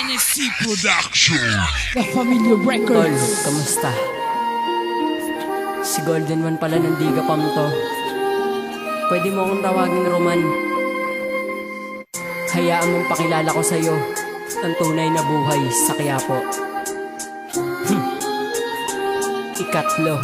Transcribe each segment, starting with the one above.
NSC Production. The Familiar Tol, Records. kamusta? Si Golden One pala ng Diga Pam to. Pwede mo akong tawagin Roman. Hayaan mong pakilala ko sa'yo ang tunay na buhay sa Quiapo. Ikatlo.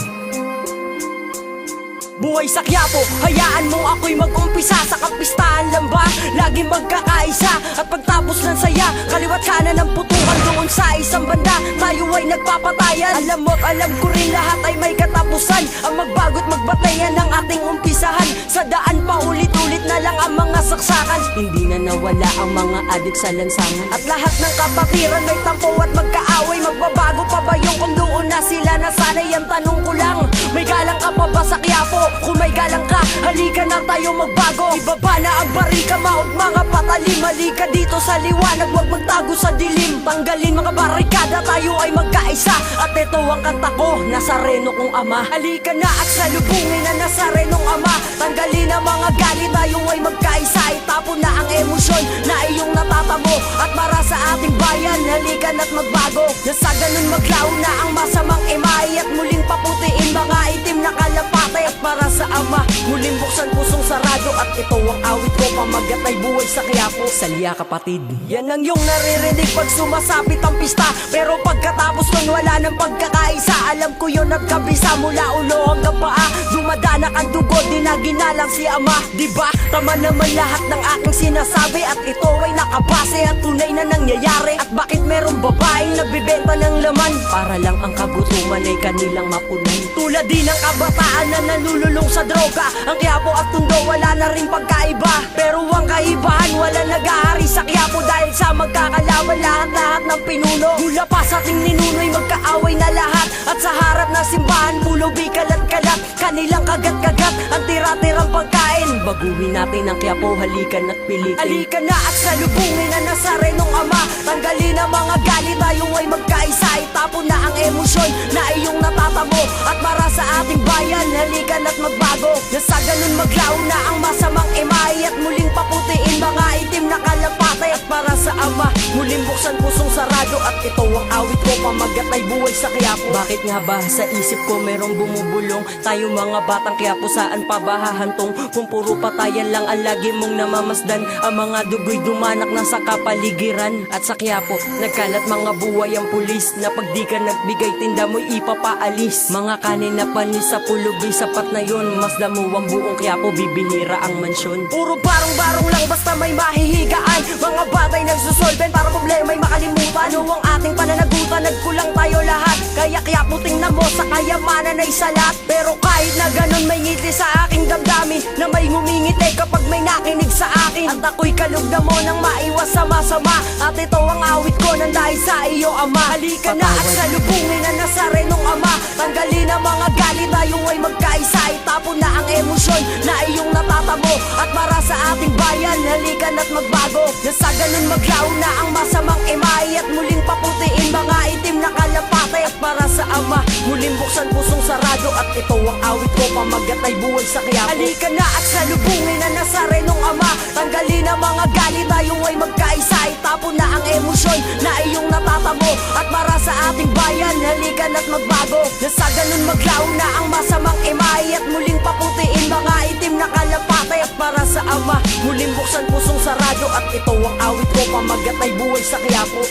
Buhay sa Quiapo, hayaan mo ako'y mag-umpisa. Sa kapistahan lang ba, lagi magkakaisa. At pagtapos ng saya, kaliwat kanan ng putukan. Doon sa isang banda, tayo ay nagpapatayan. Alam mo't alam ko rin lahat ay may katapusan. Ang magbago't magbatayan ng ating umpisahan. Sa daan pa ulit-ulit na lang ang mga saksakan. Hindi na nawala ang mga adik sa lansangan. At lahat ng kapatiran may tampo at magkaaway. Magbabago pa ba yung kung doon na sila nasanay? Ang tanong ko lang, may galang ka pa ba sa Quiapo? Kung may galang ka, halika na tayo magbago. Ibaba na ang barika, maot mga patalim. Halika dito sa liwanag, wag magtago sa dilim. Tanggalin mga barikada, tayo ay magkaisa. At ito ang kanta ko, Nazareno kong ama. Halika na at salubungin na Nazarenong ama. Tanggalin ang mga galit, tayo ay magkaisa. Itapon na ang emosyon na iyong natatamo. At para sa ating bayan, halika na't magbago. Na sa ganun maglaw na ang masamang imay. At muling paputiin mga itim na kalapatay. At para sa ama, muling buksan pusong sarado. At ito ang awit ko, pamagat ay buhay sa Quiapo. Salya kapatid. Yan ang iyong naririnig pag sumasapit ang pista. Pero pagkatapos nun wala ng pagkakaisa. Alam ko yun at kabisa mula ulo hanggang paa. Dumadanak ang dugo, di na ginalang si ama. Diba? Tama naman lahat ng aking sinasabi. At ito ay nakabase at tunay na nangyayari. At bakit merong babaeng nagbibenta ng laman? Para lang ang kagutuman ay kanilang mapunan. Tulad din ng kabataan na nalululong sa droga. Ang Quiapo at Tondo wala na rin pagkaiba. Pero ang kaibahan wala nag-ahari sa Quiapo. Dahil sa magkakalaban lahat-lahat ng pinuno. Mula pa sa ating ninuno'y magkaaway na lahat. At sa harap na simbahan pulong di kalat-kalat. Kanilang kagat-kagat ang tira-tirang pagkain. Baguhin natin ang Quiapo, halikan at pilitin. Halika na at salubungin na Nazarenong ama. Tanggalin ang mga galit, tayo ay magkaisa. Itapon na ang emosyon na iyong natatamo. At para sa ating bayan, halika na't magbago. Na sa ganun maglaw na ang masamang imay. At muling paputiin mga itim na kalapatay. At para sa ama, muling buksan pusong sarado. At ito ang awit ko, pamagat ay buhay sa Quiapo. Bakit nga ba sa isip ko merong bumubulong? Tayo mga batang Quiapo, saan pa ba hahantong? Kung puro patayan lang ang lagi mong namamasdan. Ang mga dugo'y dumanak na sa kapaligiran. At sa Quiapo, nagkalat mga buhay ang pulis. Na pag di ka nagbigay tinda mo'y ipapaalis. Mga kanin na panis sa pulubi, sapat na yun. Mas damo ang buong Quiapo, bibihira ang mansyon. Puro barong-barong lang basta may mahihigaan. Mga batay nagsusolven para problema'y makalimutan. Ano ang ating pananagutan, nagkulang tayo lahat. Kaya Quiapo tingnan mo sa kayamanan ay salat. Pero kahit na ganun may ngiti sa aking damdami. Na may ngumingiti kapag may nakinig sa akin. At ako'y kalug na mo nang maiwas sa masama. At ito ang awit ko nang dahil sa iyo ama. Halika na at salubungin na Nazarenong ama. Tanggalin ang mga galit, tayo ay magkaisa. Itapon na ang emosyon na iyong natatamo. At para sa ating bayan, halika na't magbago. Na sa ganun maglaw na ang masamang imay. At muling paputiin mga itim na kalapatay. At para sa ama, muling buksan pusong sarado. At ito ang awit ko, pamagat ay buhay sa Quiapo. Halika na at salubungin na Nazarenong ama. Tanggalin ang mga galit, tayo ay magkaisa. Itapon na ang emosyon na iyong natatamo. At para sa ating bayan, halika na't magbago. Na sa ganun maglaw na ang masamang imay. At muling paputiin mga itim na kalapatay. At para sa ama, muling buksan pusong sarado. At ito ang awit ko, pamagat ay buhay sa Quiapo.